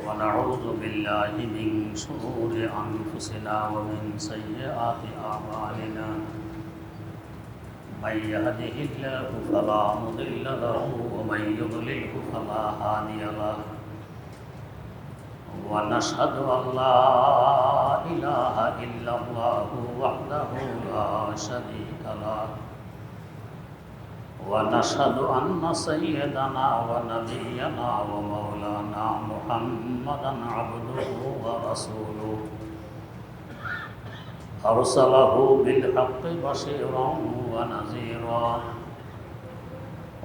ونعوذ بالله من شرور أنفسنا ومن سيئات أعمالنا من يهده الله فلا مضل له ومن يضلله فلا هادي له ونشهد أن لا إله إلا الله وحده لا شريك له ونشهد أن سيدنا ونبينا ومولانا محمدا عبده ورسوله أرسله بالحق بشيرا ونذيرا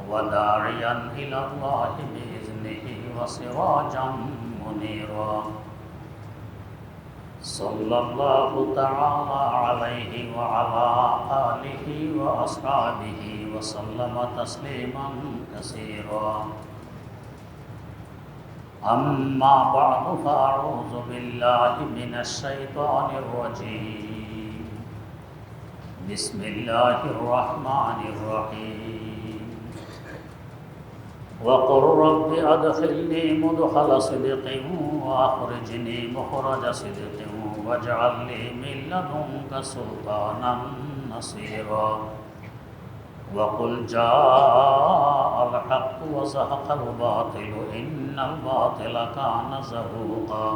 وداعيا إلى الله بإذنه وسراجا منيرا صلى الله تعالى عليه وعلى آله وأصحابه وسلم تسليما كثيرا أما بعد فأعوذ بالله من الشيطان الرجيم بسم الله الرحمن الرحيم وقل رب أدخلني مدخل صدق وأخرجني مخرج صدق واجعل لي من لدنك سلطانا نصيرا وقل جاء الحق وزهق الباطل إن الباطل كان زهوقا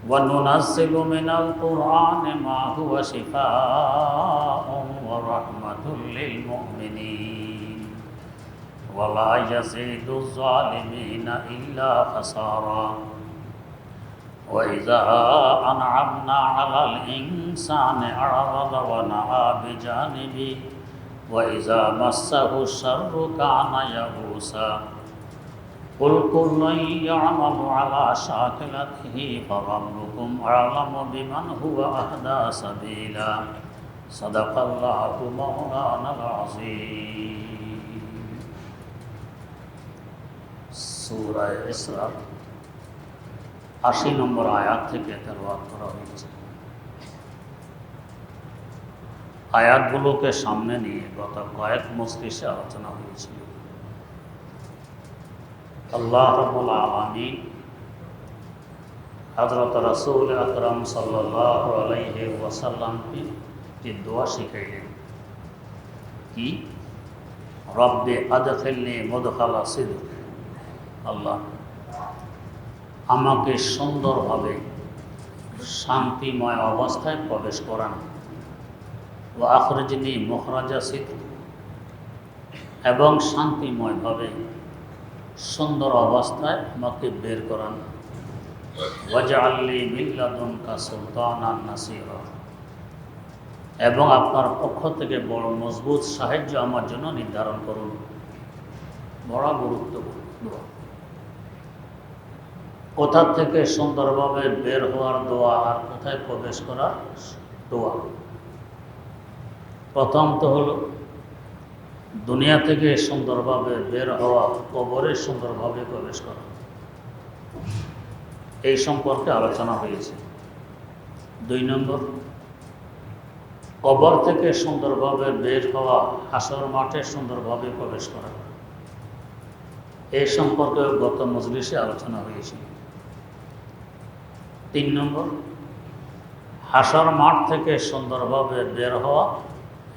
وننزل من القرآن ما هو شفاء ورحمة للمؤمنين ولا يزيد الظالمين إلا خسارا وإذا أنعمنا على الإنسان أعرض ونأى بجانبه وإذا مسه الشر كان يئوسا قل كل يعمل على شاكلته فربكم أعلم بمن هو أهدى سبيلا صدق الله مولانا العظيم سورة إسراء 80 নম্বর আয়াত থেকে তেলাওয়াত করা হয়েছে। আয়াতগুলোকে সামনে নিয়ে গত কয়েক মজলিসে আলোচনা হয়েছিল। আল্লাহ রাব্বুল আলামিন হযরত রাসূল আকরাম সাল্লাল্লাহু আলাইহি ওয়াসাল্লামকে যে দোয়া শিখাইলেন, কি রব্বে আদখিলনি মুদখালা সিদক, আল্লাহ আমাকে সুন্দরভাবে শান্তিময় অবস্থায় প্রবেশ করান, ও আখরিজনি মুখরাজা সিদক, এবং শান্তিময়ভাবে সুন্দর অবস্থায় আমাকে বের করান, ওয়াজআলনি মিন লাদুনকা সুলতানান নাসীরা, এবং আপনার পক্ষ থেকে বড় মজবুত সাহায্য আমার জন্য নির্ধারণ করুন। বড় গুরুত্বপূর্ণ দোয়া। কোথা থেকে সুন্দরভাবে বের হওয়ার দোয়া আর কোথায় প্রবেশ করার দোয়া। প্রথম তো হলো দুনিয়া থেকে সুন্দরভাবে বের হওয়া, কবরে সুন্দরভাবে প্রবেশ করা, এই সম্পর্কে আলোচনা হয়েছে। 2 নম্বর, কবর থেকে সুন্দরভাবে বের হওয়া, হাসর মাঠে সুন্দরভাবে প্রবেশ করা, এই সম্পর্কে গত মজলিসে আলোচনা হয়েছিল। 3 নম্বর, হাসর মাঠ থেকে সুন্দরভাবে বের হওয়া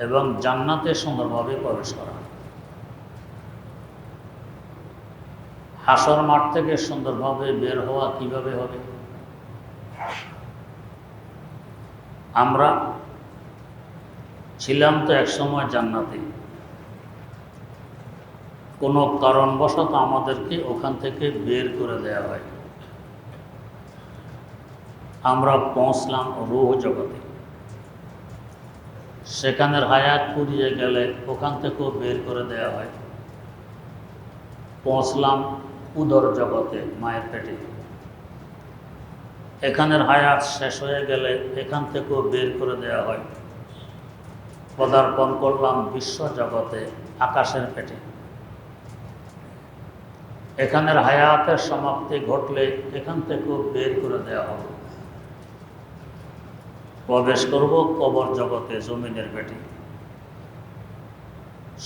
এবং জান্নাতে সুন্দরভাবে প্রবেশ করা। হাসর মাঠ থেকে সুন্দরভাবে বের হওয়া কিভাবে হবে? আমরা ছিলাম তো একসময় জান্নাতে, কোনো কারণবশত আমাদেরকে ওখান থেকে বের করে দেওয়া হয়। আমরা পৌঁছলাম রূহ জগতে, সেখানের হায়াত ফুরিয়ে গেলে ওখান থেকেও বের করে দেওয়া হয়। পৌঁছলাম উদর জগতে, মায়ের পেটে, এখানের হায়াত শেষ হয়ে গেলে এখান থেকেও বের করে দেওয়া হয়। পদার্পণ করলাম বিশ্ব জগতে, আকাশের পেটে, এখানের হায়াতের সমাপ্তি ঘটলে এখান থেকেও বের করে দেওয়া হবে। প্রবেশ করব কবর জগতে, জমিনের পেটে,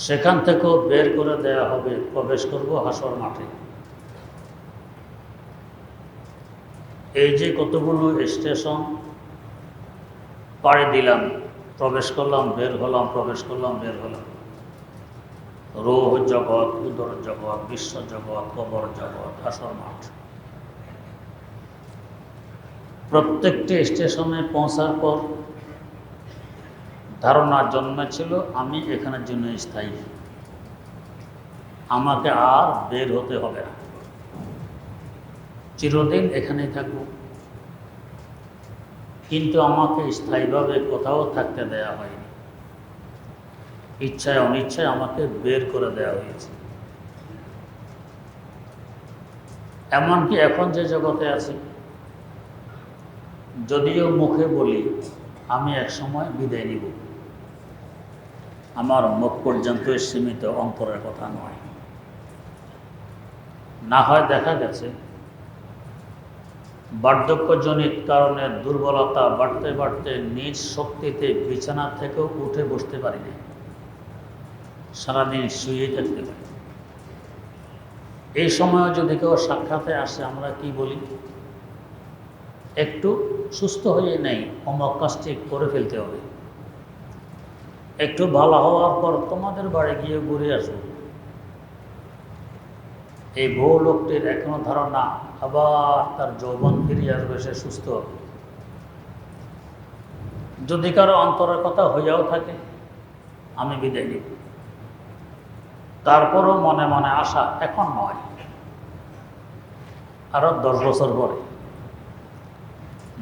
সেখান থেকেও বের করে দেয়া হবে, প্রবেশ করব হাসর মাঠে। এই যে কতগুলো স্টেশন পাড়ি দিলাম, প্রবেশ করলাম, বের হলাম, প্রবেশ করলাম, বের হলাম। রূহ জগৎ, উদর জগৎ, বিশ্ব জগৎ, কবর জগৎ, হাসর মাঠ। প্রত্যেকটি স্টেশনে পৌঁছার পর ধারণা জন্মেছিল আমি এখানের জন্য স্থায়ী, আমাকে আর বের হতে হবে না, চিরদিন এখানেই থাকব। কিন্তু আমাকে স্থায়ীভাবে কোথাও থাকতে দেয়া হয়নি, ইচ্ছায় অনিচ্ছায় আমাকে বের করে দেওয়া হয়েছে। এমনকি এখন যে জগতে আছি, যদিও মুখে বলি আমি এক সময় বিদায় নিব, আমার মুখ পর্যন্ত সীমিত, অন্তরের কথা নয়। না হয় দেখা গেছে বার্ধক্যজনিত কারণে দুর্বলতা বাড়তে বাড়তে নিজ শক্তিতে বিছানা থেকেও উঠে বসতে পারি না, সারাদিন শুয়ে থাকতে পারি। এই সময় যদি কেউ সাক্ষাতে আসে, আমরা কি বলি? একটু সুস্থ হয়ে নেই, অমক কাজটি করে ফেলতে হবে, একটু ভালো হওয়ার পর তোমাদের বাড়ি গিয়ে ঘুরে আসবো। এই বহু লোকটির এখনো ধারণা আবার তার যৌবন ফিরিয়ে আসবে, সে সুস্থ। যদি কারো অন্তরের কথা হইয়াও থাকে, আমি বিদায় নিব। তারপরও মনে মনে আশা, এখন নয়, আরো 10 বছর পরে।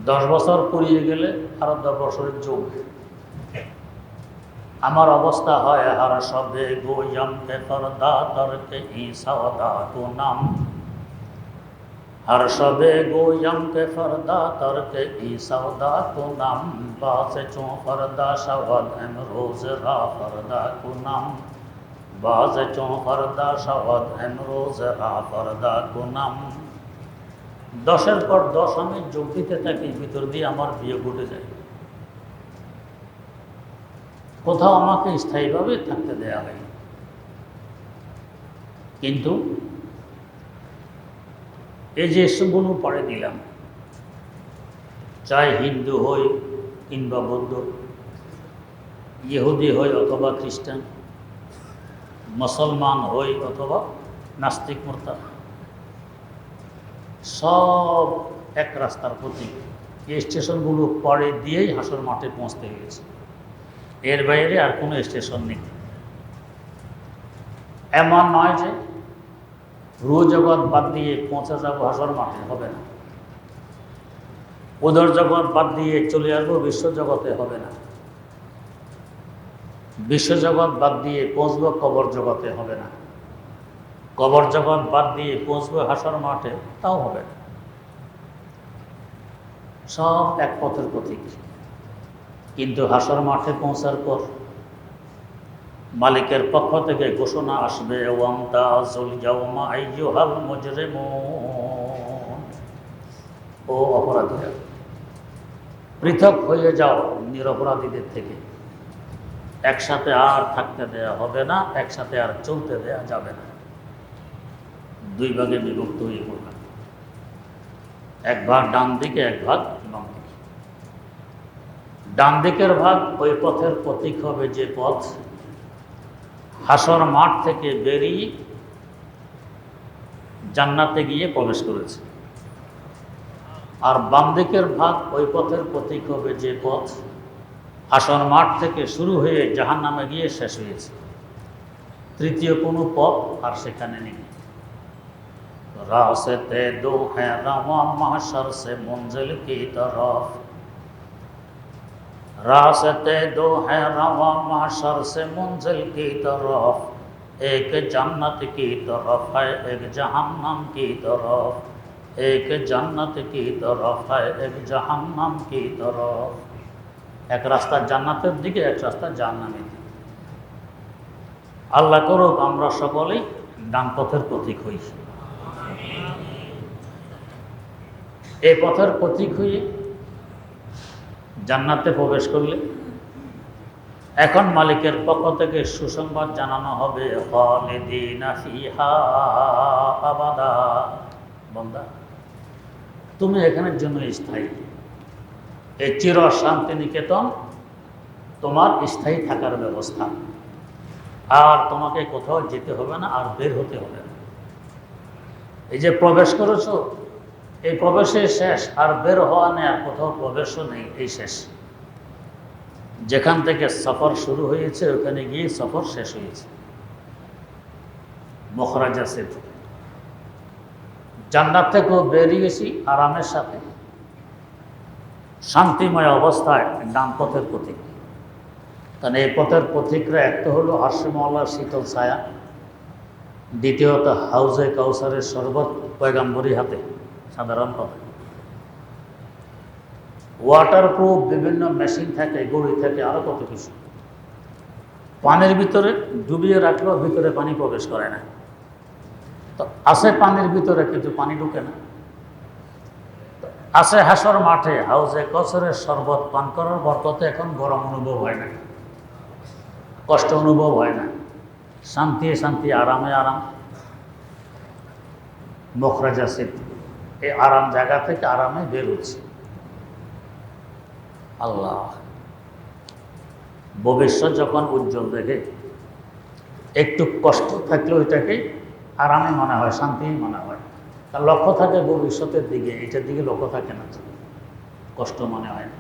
10 বছর পুরিয়ে গেলে আরো 10 বছরের যোগ। আমার অবস্থা হয় হার সবে গোয়ম কে পর্দা তরকে ঈসাওদা কো নাম, हर शबे गोयम के फरदा तरके ईसौदा को नाम, बासे चो फरदा शवद एमरोज रा फरदा को नाम, बासे चो फरदा शवद एमरोज रा फरदा को नाम। 10-এর পর 10 আমি যোগ দিতে থাকি, ভিতর দিয়ে আমার বিয়ে ঘটে যায়। কোথাও আমাকে স্থায়ীভাবে থাকতে দেয়া হয়, কিন্তু এই যে এসবগুলো পড়ে দিলাম, চাই হিন্দু হই কিংবা বৌদ্ধ, ইহুদি হই অথবা খ্রিস্টান, মুসলমান হই অথবা নাস্তিক মুরতাদ, সব এক রাস্তার প্রতীক। এই স্টেশনগুলো পড়ে দিয়েই হাসর মাঠে পৌঁছতে হয়েছে, এর বাইরে আর কোনো স্টেশন নেই। এমন নয় যে রূহ জগৎ বাদ দিয়ে পৌঁছে যাবো হাসর মাঠে, হবে না। উদর জগৎ বাদ দিয়ে চলে আসবো বিশ্ব জগতে, হবে না। বিশ্ব জগৎ বাদ দিয়ে পৌঁছবো কবর জগতে, হবে না। কবর জগৎ বাদ দিয়ে পৌঁছবো হাসর মাঠে, তাও হবে না। সব এক পথের প্রতীক। কিন্তু হাসর মাঠে পৌঁছার পর মালিকের পক্ষ থেকে ঘোষণা আসবে, ওয়ামতাজুল ইয়াওমা আইয়ুহাল মুজরিমুন, ও অপরাধীরা, পৃথক হয়ে যাও নিরপরাধীদের থেকে। একসাথে আর থাকতে দেয়া হবে না, একসাথে আর চলতে দেয়া যাবে না। 2 ভাগে বিভক্ত হয়ে পড়বে, এক ভাগ ডান দিকে, এক ভাগ বাম দিকে। ডান দিকের ভাগ ওই পথের প্রতীক হবে যে পথ হাসর মাঠ থেকে বেরিয়ে জান্নাতে গিয়ে প্রবেশ করেছে। আর বাম দিকের ভাগ ওই পথের প্রতীক হবে যে পথ হাসর মাঠ থেকে শুরু হয়ে জাহান্নামে গিয়ে শেষ হয়েছে। তৃতীয় কোনো পথ আর সেখানে নেই। রাস্তে দো হ্যাঁ রাওয়া মাহশর সে মঞ্জিল কি তরফ, रास्ते दो है रवा माशर से मंजिल की तरफ, एक जन्नत की तरफ है एक जहन्नम की तरफ, एक जन्नत की तरफ है एक जहन्नम की तरफ। एक रास्ता জান্নাতের দিকে, এক রাস্তা জাহান্নামের দিকে। আল্লাহ করুক আমরা সকলেই ডান পথের প্রতীক হই। এই পথের প্রতীক হয়ে জান্নাতে প্রবেশ করলে এখন মালিকের পক্ষ থেকে সুসংবাদ জানানো হবে, খালিদিনা ফিহা আবাদা। বান্দা তুমি এখানের জন্য স্থায়ী। এই চির শান্তিনিকেতন তোমার স্থায়ী থাকার ব্যবস্থা। আর তোমাকে কোথাও যেতে হবে না, আর বের হতে হবে না। এই যে প্রবেশ করেছো, এই প্রবেশে শেষ, আর বের হওয়া নেই, আর কোথাও প্রবেশও নেই, এই শেষ। যেখান থেকে সফর শুরু হয়েছে ওখানে গিয়ে সফর শেষ হয়েছে। মখরাজ আছে। জান্নাত থেকেও বেরিয়েছি আরামের সাথে, শান্তিময় অবস্থায়, ডান পথের পথিক। কারণ এই পথের পথিকরা এক তো হলো আরশে মওলার শীতল ছায়া, দ্বিতীয়ত হাউজে কাউসারের শরবত পয়গাম্বরী হাতে, সাধারণ কথা। ওয়াটারপ্রুফ বিভিন্ন মেশিন থাকে, গড়ি থাকে, আরও কত কিছু। পানির ভিতরে ডুবিয়ে রাখলেও ভিতরে পানি প্রবেশ করে না। তো আছে পানির ভিতরে, কিন্তু পানি ঢুকে না। আছে হাসর মাঠে হাউজে কাউসারের শরবত পান করার বরকতে এখন গরম অনুভব হয় না, কষ্ট অনুভব হয় না, শান্তি শান্তি, আরামে আরাম। মখরাজ আছে, এই আরাম জায়গা থেকে আরামে বের হচ্ছে। আল্লাহ ভবিষ্যৎ যখন উজ্জ্বল দেখে, একটু কষ্ট থাকলে ওইটাকে আরামে মনে হয়, শান্তি মনে হয়। তার লক্ষ্য থাকে ভবিষ্যতের দিকে, এটার দিকে লক্ষ্য থাকে না, কষ্ট মনে হয় না।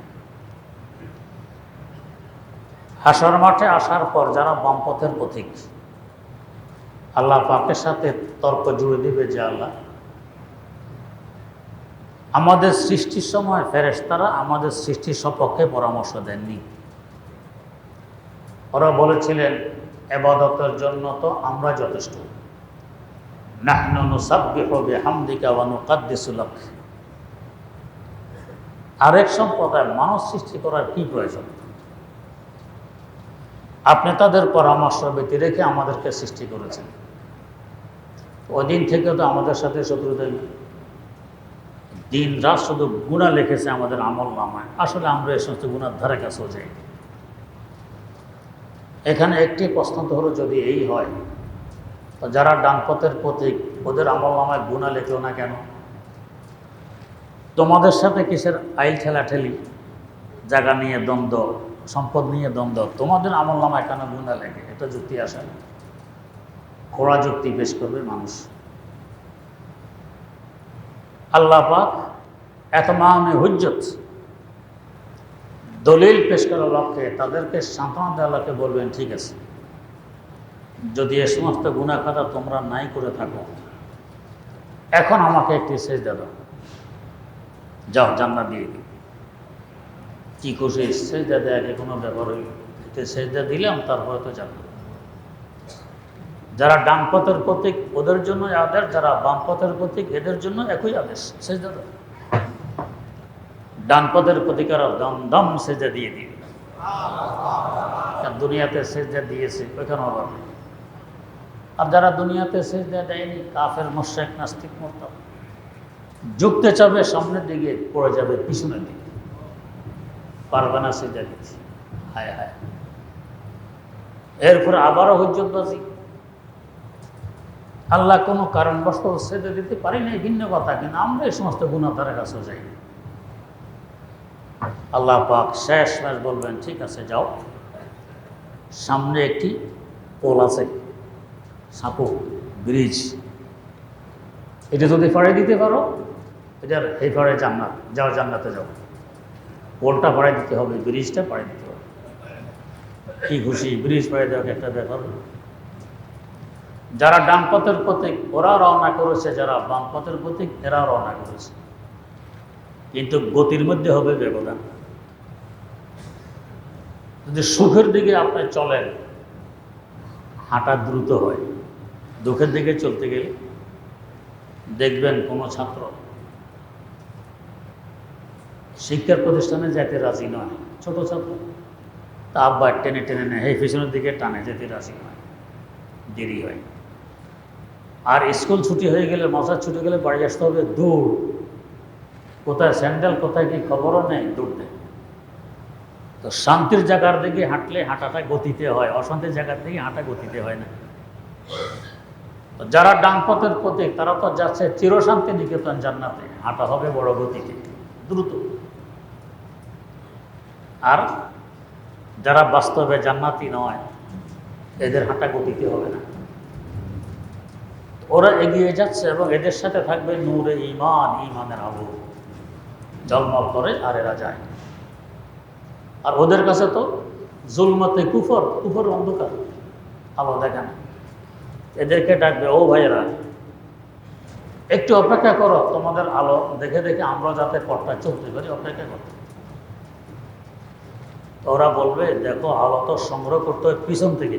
হাসর মাঠে আসার পর যারা বামপথের পথিক, আল্লাহ পাকের সাথে তর্ক জুড়ে দিবে যে আল্লাহ, আমাদের সৃষ্টির সময় ফেরেশতারা আমাদের সৃষ্টির সপক্ষে পরামর্শ দেননি। ওরা বলেছিলেন ইবাদতের জন্য তো আমরা যথেষ্ট, নাহনু নুসাব্বিহু বিহামদিকা ওয়া নুকাদ্দিসু লাক। আরেক সম্প্রদায় মানুষ সৃষ্টি করার কি প্রয়োজন? আপনি তাদের পরামর্শ ব্যতি রেখে আমাদেরকে সৃষ্টি করেছেন। ওই দিন থেকে তো আমাদের সাথে শত্রুতা নেই। দিন রাত শুধু গুনাহ লিখেছে আমাদের আমল নামায়। আসলে আমরা এই সমস্ত গুনার ধারে কাছেও যাই। এখানে একটি প্রশ্ন তো হলো, যদি এই হয় তো যারা ডানপথের প্রতীক, ওদের আমল নামায় গুনাহ লিখলো না কেন? তোমাদের সাথে কিসের আইল ঠেলাঠেলি, জায়গা নিয়ে দ্বন্দ্ব, সম্পদ নিয়ে দ্বন্দ্ব, তোমাদের আমল নামায় কেন গুনাহ লেগে? এটা যুক্তি আসে না। খোড়া যুক্তি পেশ করবে মানুষ। আল্লাহ পাক এতমামে হুজ্জত দলিল পেশ করার লক্ষ্যে তাদেরকে সান্ত্বনা দেওয়ার লক্ষ্যে বলবেন, ঠিক আছে, যদি এ সমস্ত গুনাহ খাতা তোমরা নাই করে থাকো, এখন আমাকে একটি সেজদা দাও, যাও জান্নাত দিয়ে দিই। কি খুশি, সেজদা দেয় কোনো ব্যাপার হইল, একটি সেজদা দিলাম, তারপরে তো যাবো। যারা ডান পথের প্রতীক ওদের জন্য আদেশ, যারা বাম পথের প্রতীক এদের জন্য একই আদেশ, সেজদা দাও। ডান পথের প্রতীকার দম দম সেজদা দিয়ে দিবে। দুনিয়াতে সেজদা দিয়েছে ওইখানে অভাব নেই। আর যারা দুনিয়াতে সেজদা দেয়নি, কাফের, মুশরিক, নাস্তিক, মুরতাদ, ঝুঁকতে চাবে সামনের দিকে, পড়ে যাবে পিছনের দিকে, পারবে না সেজদা দিতে। হায় হায়। এরপরে আবারও হুজ্জতবাজি। আল্লাহ কোনো কারণবশত সেজদা দিতে পারি না, ভিন্ন কথা, কিন্তু আমরা এই সমস্ত গুনাহ ধারে কাছে যাই। আল্লাহ পাক শেষ ম্যাচ বলবেন, ঠিক আছে যাও, সামনে একটি পোল আছে, সাঁকো ব্রিজ, এটা যদি ফাড়ে দিতে পারো, এটার এই ফাড়ে জান্নাত, যাও জান্নাতে যাও। পোলটা ফাড়ে দিতে হবে, ব্রিজটা ফাড়ে দিতে হবে। কি খুশি, ব্রিজ ফাড়ে দেওয়া একটা ব্যাপার। যারা ডান পথের প্রতীক ওরা রওনা করেছে, যারা বাম পথের প্রতীক এরা রওনা করেছে, কিন্তু গতির মধ্যে হবে ব্যবধান। যদি সুখের দিকে আপনি চলেন, হাঁটা দ্রুত হয়। দুঃখের দিকে চলতে গেলে দেখবেন কোনো ছাত্র শিক্ষার প্রতিষ্ঠানে যেতে রাজি নয়, ছোট ছাত্র, তা আব্বা টেনে টেনে নেয়, এই পিছনের দিকে টানে, যেতে রাজি নয়, দেরি হয়। আর স্কুল ছুটি হয়ে গেলে, মশার ছুটি গেলে বাড়ি আসতে হবে, দৌড়, কোথায় স্যান্ডেল, কোথায় কি খবরও নেই, দৌড় দেয়। তো শান্তির জায়গার দিকে হাঁটলে হাঁটাটা গতিতে হয়, অশান্তির জায়গার থেকে হাঁটা গতিতে হয় না। তো যারা ডান পথের প্রতীক তারা তো যাচ্ছে চিরশান্তি নিকেতন জান্নাতে, হাঁটা হবে বড় গতিতে দ্রুত। আর যারা বাস্তবে জান্নাতি নয় এদের হাঁটা গতিতে হবে না, ওরা এগিয়ে যাচ্ছে এবং এদের সাথে থাকবে নূরে ঈমান, ঈমানের আলো ঝলমল করে, আর এরা যায়। আর ওদের কাছে তো জুলমাতে কুফর, কুফর অন্ধকার, আলো দেখে না। এদেরকে ডাকবে, ও ভাইয়েরা একটু অপেক্ষা করো, তোমাদের আলো দেখে দেখে আমরা যাতে পথটা চলতে পারি, অপেক্ষা করো। ওরা বলবে, দেখো আলো তো সংগ্রহ করতে হয় পিছন থেকে,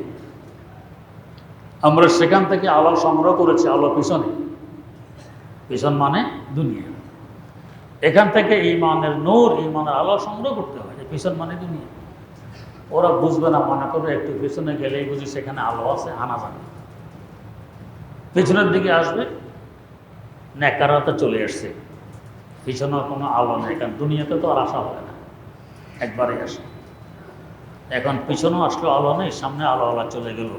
আমরা সেখান থেকে আলো সংগ্রহ করেছি, আলো পিছনে, পিছন মানে দুনিয়া, এখান থেকে ঈমানের নূর, ঈমানের আলো সংগ্রহ করতে হয়, পিছন মানে দুনিয়া। ওরা বুঝবে না, মনে করবে একটু পিছনে গেলেই বুঝি সেখানে আলো আছে, আনা যাবে। পিছনের দিকে আসবে, নেকাররা চলে আসছে, পিছনে কোনো আলো নেই, কারণ দুনিয়াতে তো আর আসা হবে না, একবারে আসে। এখন পিছনেও আসলো আলো নেই, সামনে আলো আলা চলে গেল,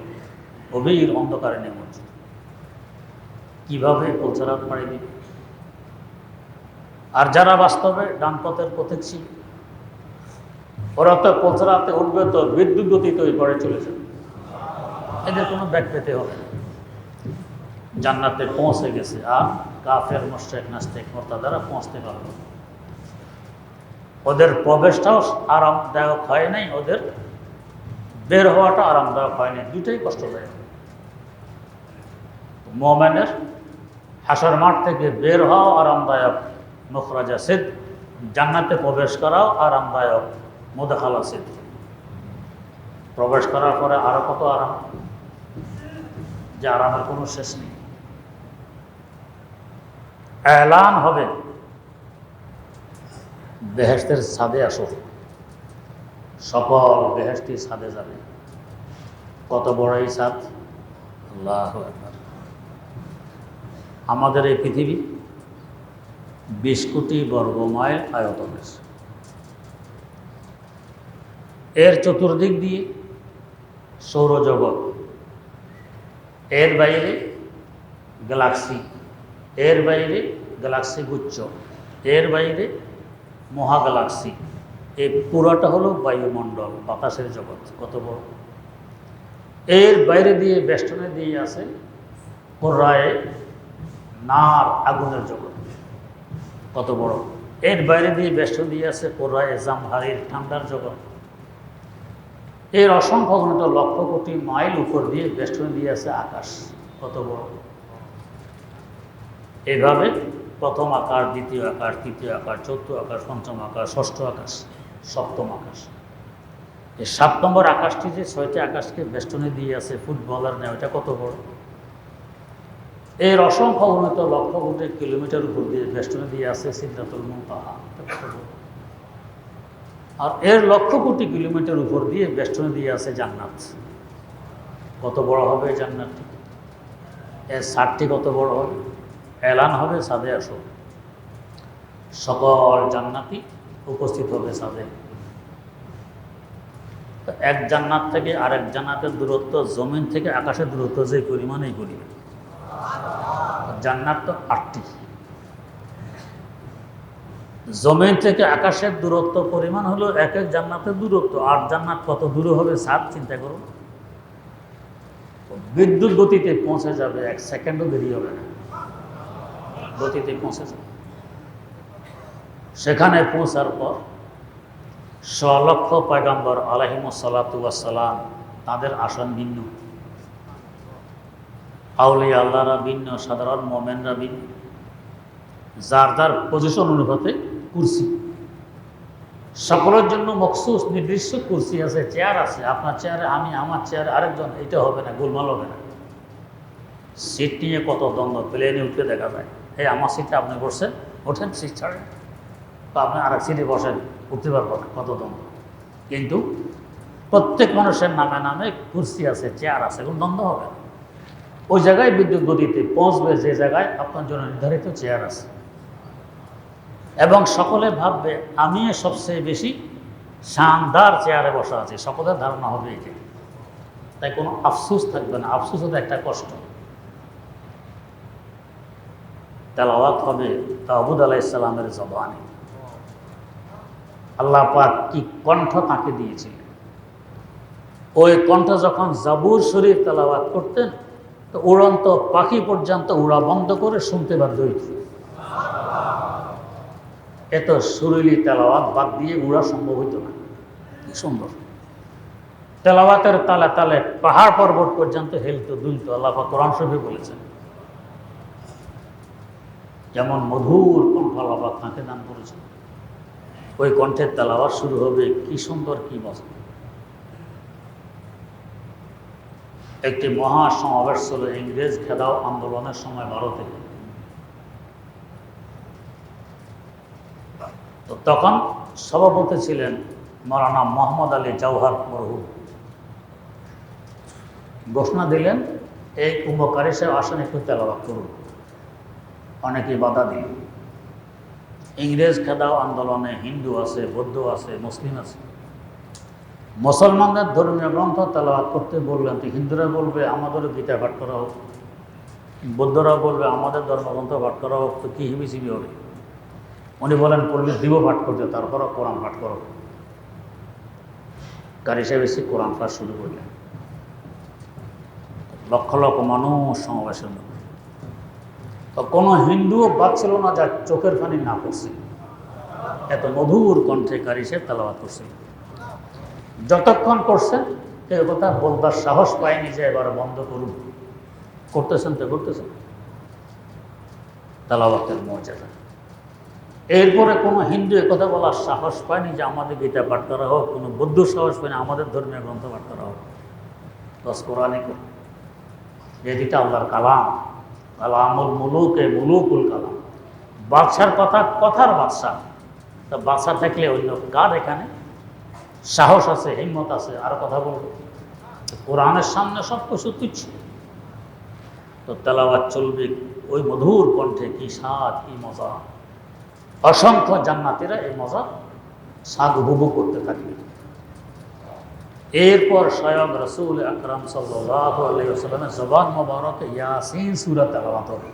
গভীর অন্ধকারে নিমজ্জিত। কিভাবে পৌঁছারাত পাড়ি দিবে? আর যারা বাস্তবে ডান পথের পথিক ছিল, ওরা তো পৌঁছারাতে উঠবে তো বিদ্যুৎ গতিতে ওই পরে চলে যাবে, এদের কোনো ব্যাগ পেতে হবে না, জান্নাতে পৌঁছে গেছে। আর কাফের, মুশরিক, নাস্তিক, মুরতাদরা পৌঁছতে পারবে, ওদের প্রবেশটাও আরামদায়ক হয় নাই, ওদের বের হওয়াটা আরামদায়ক হয় নাই, দুটোই কষ্টদায়ক। মুমিনের হাসর মাঠ থেকে বের হওয়া আরামদায়ক, মুখরাজা সিদ, জান্নাতে প্রবেশ করাও আরামদায়ক, মুদখালা সিদ। প্রবেশ করার পরে আরো কত আরাম, যে আরামের কোনো শেষ নেই। এলান হবে, বেহেশতের ছাদে আসো, সকল বেহেশতি ছাদে যাবে। কত বড় এই ছাদ, আল্লাহু আকবার। আমাদের এই পৃথিবী 20 কোটি বর্গ মাইল আয়তনের, এর চতুর্দিক দিয়ে সৌরজগৎ, এর বাইরে গ্যালাক্সি, এর বাইরে গ্যালাক্সি গুচ্ছ, এর বাইরে মহাগ্যালাক্সি, এই পুরোটা হলো বায়ুমণ্ডল, বাতাসের জগৎ, কত বড়। এর বাইরে দিয়ে বেষ্টনে দিয়ে আছে কোরআয়ে নার, আগুনের জগৎ, কত বড়। এর বাইরে দিয়ে বেষ্টন দিয়ে আছে কোরআয়ে জামহারির, ঠান্ডার জগৎ। এর অসংখ্য ঘন্টা লক্ষ কোটি মাইল উপর দিয়ে বেষ্টনে দিয়ে আছে আকাশ, কত বড়। এইভাবে প্রথম আকাশ, দ্বিতীয় আকাশ, তৃতীয় আকাশ, চতুর্থ আকাশ, পঞ্চম আকাশ, ষষ্ঠ আকাশ, সপ্তম আকাশ। এই 7 নম্বর আকাশটি যে 6টি আকাশকে বেষ্টনে দিয়ে আছে ফুটবলার নেয়, ওইটা কত বড়। এর অসংখ্য উন্নত লক্ষ কোটি কিলোমিটার উপর দিয়ে বেষ্টনে দিয়ে আছে সিদরাতুল মুনতাহা, আর এর লক্ষ কোটি কিলোমিটার উপর দিয়ে বেষ্টনে দিয়ে আছে জান্নাত, কত বড় হবে জান্নাতটি। এর ছাদটি কত বড় হবে। এলান হবে, ছাদে আসো, সকল জান্নাতি উপস্থিত হবে ছাদে। এক জান্নাত থেকে আরেক জান্নাতের দূরত্ব জমিন থেকে আকাশের দূরত্ব যে পরিমাণেই করিবে। জান্নাত তো 8টি, জমিন থেকে আকাশের দূরত্ব পরিমাণ হলো এক এক জান্নাতের দূরত্ব। 8 জান্নাত কত দূরে হবে ছাদ চিন্তা করুন। বিদ্যুৎ গতিতে পৌঁছে যাবে, 1 সেকেন্ডও দেরি হবে না, গতিতে পৌঁছে যাবে। সেখানে পৌঁছার পর 100 লক্ষ পয়গম্বর আলাইহিমুসসালাতু ওয়াসসালাম, তাদের আসন ভিন্ন, আউলিয়া আল্লাহরা ভিন্ন, সাধারণ মোমেনরা ভিন্ন, যার যার পজিশন অনুপাতে কুরসি, সকলের জন্য মখসুস নির্দিষ্ট কুরসি আছে, চেয়ার আছে। আপনার চেয়ারে আমি, আমার চেয়ারে আরেকজন, এটা হবে না, গোলমাল হবে না। সিট নিয়ে কত দ্বন্দ্ব, প্লেনে উঠতে দেখা যায়, এই আমার সিটে আপনি বসছেন, ওঠেন, সিট ছাড়েন, তো আপনি আরেক সিটে বসেন, উঠতে পারবো না, কত দ্বন্দ্ব। কিন্তু প্রত্যেক মানুষের নামে নামে কুরসি আছে, চেয়ার আছে, কোনো দ্বন্দ্ব হবে না। ওই জায়গায় বিদ্যুৎ গতিতে পৌঁছবে যে জায়গায় আপনার জন্য নির্ধারিত চেয়ার আছে, এবং সকলে ভাববে আমি সবচেয়ে বেশি শানদার চেয়ারে বসা আছি, সকলের ধারণা হবে এটি। তাই কোনো আফসোস থাকবে না, আফসোস হতে একটা কষ্ট। তেলাওয়াত হবে দাউদ আলাইহিস সালামের জবানে। আল্লাহ পাক কি কণ্ঠ তাকে দিয়েছিলেন। ওই কণ্ঠ যখন জাবুর শরীফ তেলাওয়াত করতেন তো উড়ন্ত পাখি পর্যন্ত উড়া বন্ধ করে শুনতে বাধ্য হইত। এত সুরিলি তেলাওয়াত বাদ দিয়ে উড়া সম্ভব হইত না। কি সুন্দর তেলাওয়াতের তালে তালে পাহাড় পর্বত পর্যন্ত হেলত দুলত। আল্লাহ পাক কোরআন শরীফে বলেছেন যেমন মধুর কণ্ঠ আল্লাহ পাক তাকে দান করেছেন। ওই কণ্ঠের তেলাওয়াত শুরু হবে, কি সুন্দর কি মজা। একটি মহা সমাবেশ ছিল ইংরেজ ঘেরাও আন্দোলনের সময় ভারতে। তো তখন সভাপতি ছিলেন মাওলানা মোহাম্মদ আলী জওহর মরহুম। ঘোষণা দিলেন এই কুম্ভকারী সাহেব আসেন একটু তেলাওয়াত করুন। অনেকে বাধা দিল। ইংরেজ খেদাও আন্দোলনে হিন্দু আছে, বৌদ্ধ আছে, মুসলিম আছে। মুসলমানদের ধর্মীয় গ্রন্থ তেলাওয়াত করতে বললেন তো হিন্দুরা বলবে আমাদেরও গীতা পাঠ করা হোক, বৌদ্ধরা বলবে আমাদের ধর্মগ্রন্থ পাঠ করা হোক, তো কি হিবিসিবি হবে। উনি বলেন পড়লে দিব পাঠ করতে, তারপরও কোরআন পাঠ করো। কারি সাহেব এসে কোরআন পাঠ শুরু করলেন। লক্ষ লক্ষ মানুষ সমাবেশের মধ্যে। তো কোনো হিন্দুও বাদ ছিল না যার চোখের পানি না পড়ছে। এত মধুর কণ্ঠে কারি সাহেব তেলাওয়াত করছে। যতক্ষণ করছেন কেউ কথা বলবার সাহস পায়নি যে এবার বন্ধ করুন। করতেছেন তো করতেছেন তেলাওয়াতের মর্যাদা। এরপরে কোনো হিন্দু একথা বলার সাহস পায়নি যে আমাদের গীতা পাঠ করা হোক, কোনো বৌদ্ধ সাহস পায়নি আমাদের ধর্মীয় গ্রন্থ পাঠ করা হোক। দশ কোরআনে যেটা আল্লাহর কালাম, কালামুল মুলুকে মুলুকুল কালাম। বাদশার কথা কথার বাদশা। তা বাদশা থাকলে অন্য কার এখানে সাহস আছে, হিম্মত আছে আর কথা বলবে? কোরআনের সামনে সব কিছু তুচ্ছ। তো তেলাওয়াত চলবে ওই মধুর কণ্ঠে, কি স্বাদ কি মজা। অসংখ্য জান্নাতীরা এই মজা স্বাদ উপভোগ করতে থাকবে। এরপর স্বয়ং রাসূল আকরাম সাল্লাল্লাহু আলাইহি ওয়াসাল্লামের জবান মোবারকে ইয়াসিন সূরা তেলাওয়াত হবে।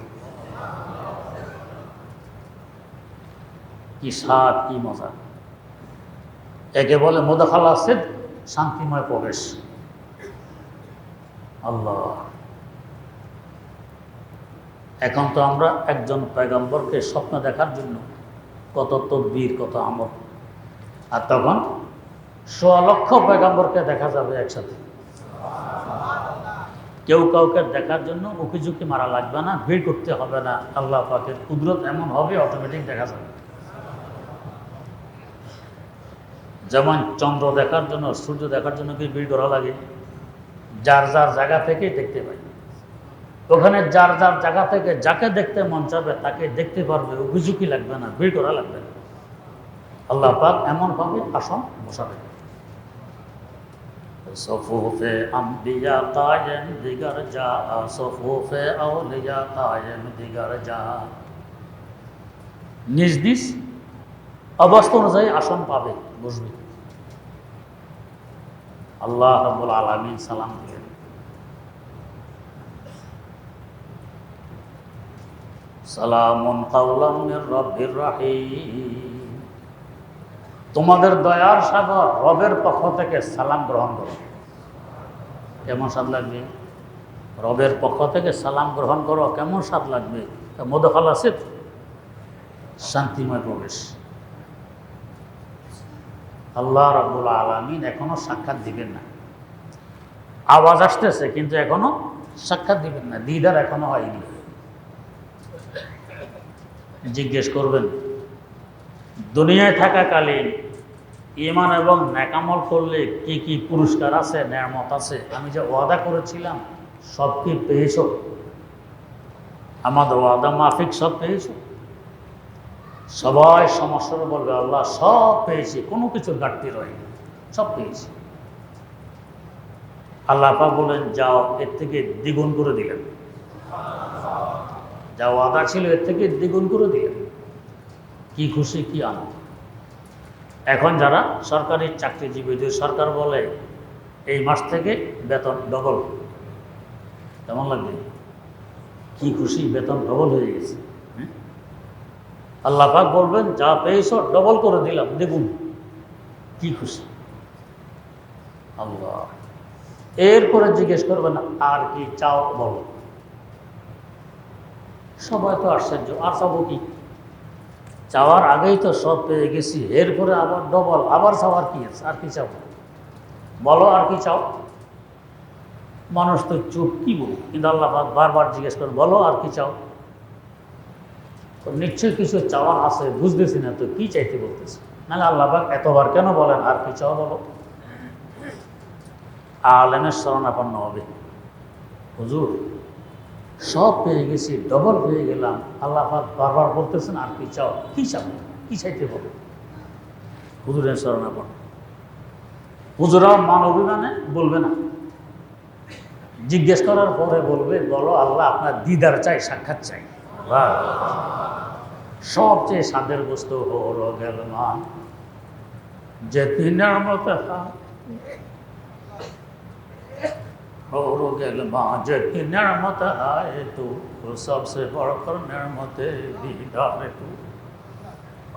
কি স্বাদ কি মজা। একে বলে মুদখালা সিদ, শান্তিময় প্রবেশ। আল্লাহ, এখন তো আমরা একজন পয়গম্বরকে স্বপ্ন দেখার জন্য কত তদবির কত আমল, আর তখন ১৬ লক্ষ পয়গম্বরকে দেখা যাবে একসাথে। কেউ কাউকে দেখার জন্য উকিঝুঁকি মারা লাগবে না, ভিড় করতে হবে না। আল্লাহ পাকের কুদরত এমন হবে অটোমেটিক দেখা যাবে। যেমন চন্দ্র দেখার জন্য সূর্য দেখার জন্য কি ভিড় করা লাগে? যার যার জায়গা থেকেই দেখতে পাই। ওখানে যার যার জায়গা থেকে যাকে দেখতে মন চাবে তাকে দেখতে পারবে, অভিযোগই লাগবে না, ভিড় করা লাগবে না। আল্লাহ পাক এমনভাবে আসন বসাবে। সফুফে আম্বিয়া কায়েম দিগার যা, সফুফে আউলিয়া কায়েম দিগার যা। নিজ নিজ অবস্থা অনুযায়ী আসন পাবে, বসবে। আল্লাহ রাব্বুল আলামিন সালাম দিলেন, সালামুন কাওলাম মির রাব্বির রাহিম। তোমাদের দয়ার সাগর রবের পক্ষ থেকে সালাম গ্রহণ করো। কেমন স্বাদ লাগবে? রবের পক্ষ থেকে সালাম গ্রহণ করো, কেমন স্বাদ লাগবে? মুদখালা সিদ, শান্তিময় প্রবেশ। আল্লাহ রাব্বুল আলামিন এখনো সাক্ষাৎ দিবেন না। আওয়াজ আসতেছে কিন্তু এখনো সাক্ষাৎ দিবেন না, দিদার এখনো হয়নি। জিজ্ঞেস করবেন দুনিয়ায় থাকাকালীন ঈমান এবং নেকামল করলে কি কি পুরস্কার আছে, নেয়ামত আছে, আমি যে ওয়াদা করেছিলাম সব কি পেয়েছো? আমাদের ওয়াদা মাফিক সব পেয়েছো? সবাই সমস্যার বলবে আল্লাহ সব পেয়েছি, কোনো কিছুর ঘাটতি রয়নি, সব পেয়েছি। আল্লাহ পাক বলেন যাও, এর থেকে দ্বিগুণ করে দিলেন। যা ওয়াদা ছিল এর থেকে দ্বিগুণ করে দিলেন। কি খুশি কি আনন্দ। এখন যারা সরকারি চাকরিজীবী, যদি সরকার বলে এই মাস থেকে বেতন ডবল, কেমন লাগবে? কি খুশি, বেতন ডবল হয়ে গেছে। আল্লাহ পাক বলবেন যা পেয়েছ ডবল করে দিলাম, দেখুন কি খুশি আল্লাহ। এরপরে জিজ্ঞেস করবেন আর কি চাও বলো। সবাই তো আশ্চর্য, আর চাবো কি? চাওয়ার আগেই তো সব পেয়ে গেছি, এরপরে আবার ডবল, আবার চাওয়ার কি আছে? আর কি চাও বলো, আর কি চাও? মানুষ তো চুপ, কি বলবো, কিন্তু আল্লাহ পাক বারবার জিজ্ঞেস করে বলো আর কি চাও। তো নিশ্চয়ই কিছু চাওয়ার আছে, বুঝতেছি না তো কি চাইতে বলতেছি। নাহলে আল্লাহ পাক এতবার কেন বলেন আর কি চাও বলো? আলেমের শরণাপন্ন হবে, হুজুর সব পেয়ে গেছি, ডবল পেয়ে গেলাম, আল্লাহ পাক বারবার বলতেছেন আর কি চাও, কি চাও, কি চাইতে বলো। হুজুরের শরণাপন্ন। হুজুরাও মান অভিমানে বলবে না, জিজ্ঞেস করার পরে বলবে বলো আল্লাহ আপনার দিদার চাই, সাক্ষাৎ চাই। সবচেয়ে সাদের বস্তু হলো গেল মান যে নিয়ামত हो गल माँ जबकि नेमत आए तू सबसे बढ़कर नेमत दीदार तू।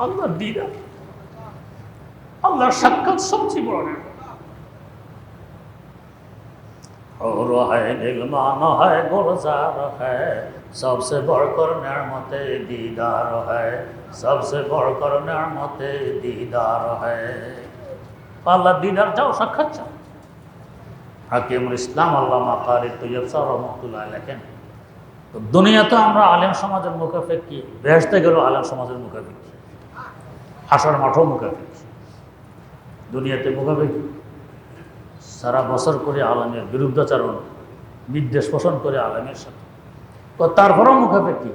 अल्लाह दीदार, अल्लाह साक्षात सबसे बड़ा नेमत। और है गिलमान है गुलजार है, सबसे बढ़कर नेमत दीदार है, सबसे बढ़कर नेमत दीदार है। अल्लाह दीदार जाओ, साक्षात जाओ। হাকিমুল ইসলাম আল্লামা কারি তৈয়ব সাহেব রহমতুল্লাহ লেখেন, তো দুনিয়াতে আমরা আলেম সমাজের মুখাপেক্ষি, বেহেশতে গেলেও আলেম সমাজের মুখাপেক্ষি, হাসার মাঠও মুখাপেক্ষি। দুনিয়াতে মুখাপেক্ষি, সারা বছর করে আলেমের বিরুদ্ধাচরণ, বিদ্বেষ পোষণ করে আলেমের সাথে, তো তারপরেও মুখাপেক্ষি।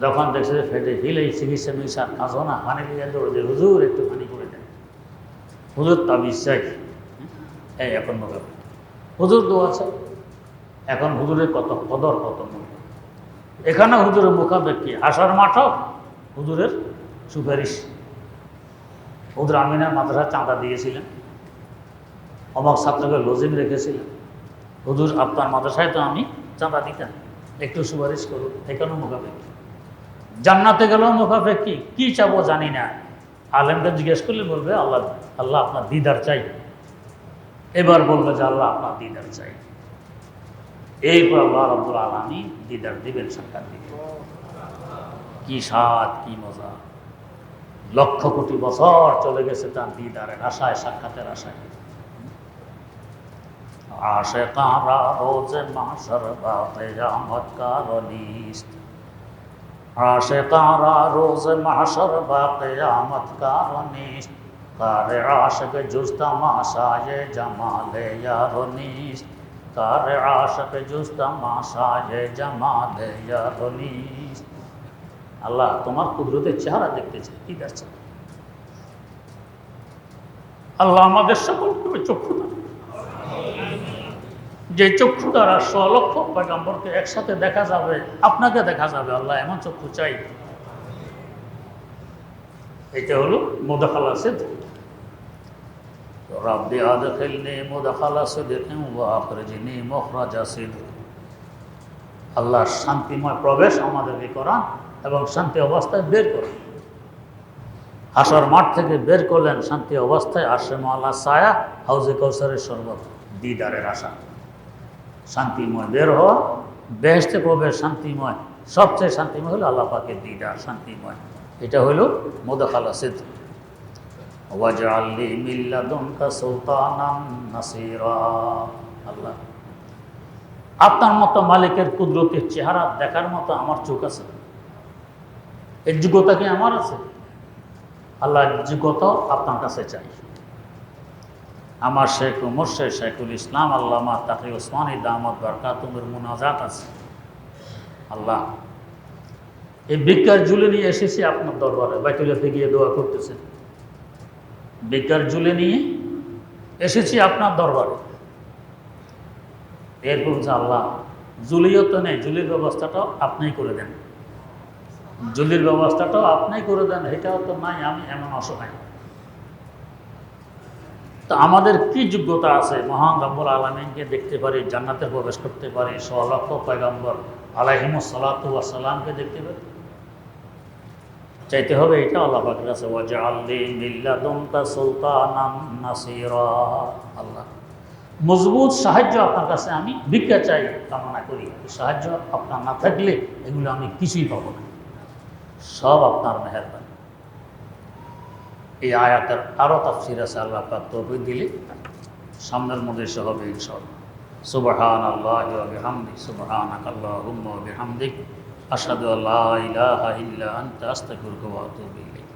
যখন দেখছে যে ফেটে হিলেই চিকিৎসা মিশা কাজও না, পানি দিয়ে দৌড়ে যে হুজুর একটু পানি করে দেন, হুজুর তাবিজ চাই, এই এখন মুখাপেক্ষি। হুজুর দোয়া আছে, এখন হুজুরের কত কদর, কত মূল্য। এখানে হুজুরের মুখাপেক্ষি, হাসার মাঠও হুজুরের সুপারিশ। হুজুর আমিনা মাদ্রাসা চাঁদা দিয়েছিলেন, অবাক ছাত্রকে লজিম রেখেছিলেন, হুজুর আপনার মাদ্রাসায় তো আমি চাঁদা দিতাম, একটু সুপারিশ করুন, এখানেও মুখাপেক্ষি। জান্নাতে গেলেও মুখাপেক্ষি, কি চাবো জানি না, আলেমকে জিজ্ঞেস করলে বলবে আল্লাহ, আল্লাহ আপনার দিদার চাই। এবার বলবে যে আল্লাহ আপনার দিদার চাই। এরপর আল্লাহ রাব্বুল আলামিন দিদার দিবেন, সাক্ষাৎ দিবেন। কি স্বাদ, কি মজা। লক্ষ কোটি বছর চলে গেছে তার দিদারের আশায়, সাক্ষাতের আশায়। আশিকারা রোজে মাশর বা কিয়ামত কা রনিস্ত, আশিকারা রোজে মাশর বা কিয়ামত কা রনিস্ত, কারে আশিক জুজ তামাশায়ে জামালে ইয়ারো নিস্ত, কারে আশিক জুজ তামাশায়ে জামালে ইয়ারো নিস্ত। আল্লাহ তোমার কুদরতের চেহারা দেখতে চাই, কি দেখছে? আল্লাহ আমাদের সকলকে চক্ষু দান, যে চক্ষু দ্বারা 100 লক্ষ পয়গম্বরকে একসাথে দেখা যাবে, আপনাকে দেখা যাবে। আল্লাহ এমন চক্ষু চাই। এটা হলো মুদাখালা সিদক। রব্বি আদখিলনি মুদখালা সিদকিন ওয়া আখরিজনি মুখরাজা সিদক। আল্লাহর শান্তিময় প্রবেশ আমাদেরকে করান এবং শান্তি অবস্থায় বের করেন। হাসর মাঠ থেকে বের করলেন শান্তি অবস্থায়, আরশে মাওলা ছায়া, হাউজে কাউসারের শরবত, দিদারের আশা। শান্তিময় বের হওয়া, বেহেশতে প্রবেশ শান্তিময়। সবচেয়ে শান্তিময় হলো আল্লাহ পাকের দিদার, শান্তিময়। এটা হলো মুদখালা সিদক। ওয়াজআলনি মিন লাদুনকা সুলতানান নাসীরা। আল্লাহ আপনার মতো মালিকের কুদরতের চেহারা দেখার মতো আমার চোখ আছে, এর যোগ্যতা কি আমার আছে? আল্লাহ যোগ্যতা আপনার কাছে চাই। আমার শেখ মুর্শিদ শেখুল ইসলাম আল্লামা তাকি ওসমানী দামাত বারকাতুহুর মুনাজাত আছে। আল্লাহ এই ভিক্ষার ঝুলি নিয়ে এসেছি আপনার দরবারে, বাইতুল্লাহতে গিয়ে দোয়া করতেছেন। ভিক্ষার ঝুলি নিয়ে এসেছি আপনার দরবারে। এরপর আল্লাহ জুলিও তো নেই, জুলির ব্যবস্থাটাও আপনিই করে দেন, জুলির ব্যবস্থাটাও আপনিই করে দেন। এটাও তো নাই, আমি এমন অসহায়। তো আমাদের কি যোগ্যতা আছে মহান রব্বুল আলামিনকে দেখতে পারি, জান্নাতে প্রবেশ করতে পারি, 100 লক্ষ পয়গম্বর আলাইহিমুস সালাতু ওয়াস সালামকে দেখতে পারি? চাইতে হবে এটা আল্লাহ পাকের কাছে, ওয়াজআলনি মিন লাদুনকা সুলতানান নাসীরা। আল্লাহ, মজবুত সাহায্য আপনার কাছে আমি ভিক্ষা চাই, কামনা করি। সাহায্য আপনার না থাকলে এগুলো আমি কিছুই পাবো না, সব আপনার মেহেরবানি। এই আয়াতের আরও তাফসীর আছে, আল্লাহ পাক তৌফিক দিলে সামনের মধ্যে এসে হবে ইনশাআল্লাহ। সুবহানাল্লাহি ওয়া বিহামদিহি, সুবহানাকাল্লাহুম্মা ওয়া বিহামদিক, আশহাদু আল্লা ইলাহা ইল্লা আনতা, আস্তাগফিরুকা ওয়া আতুবু ইলাইক।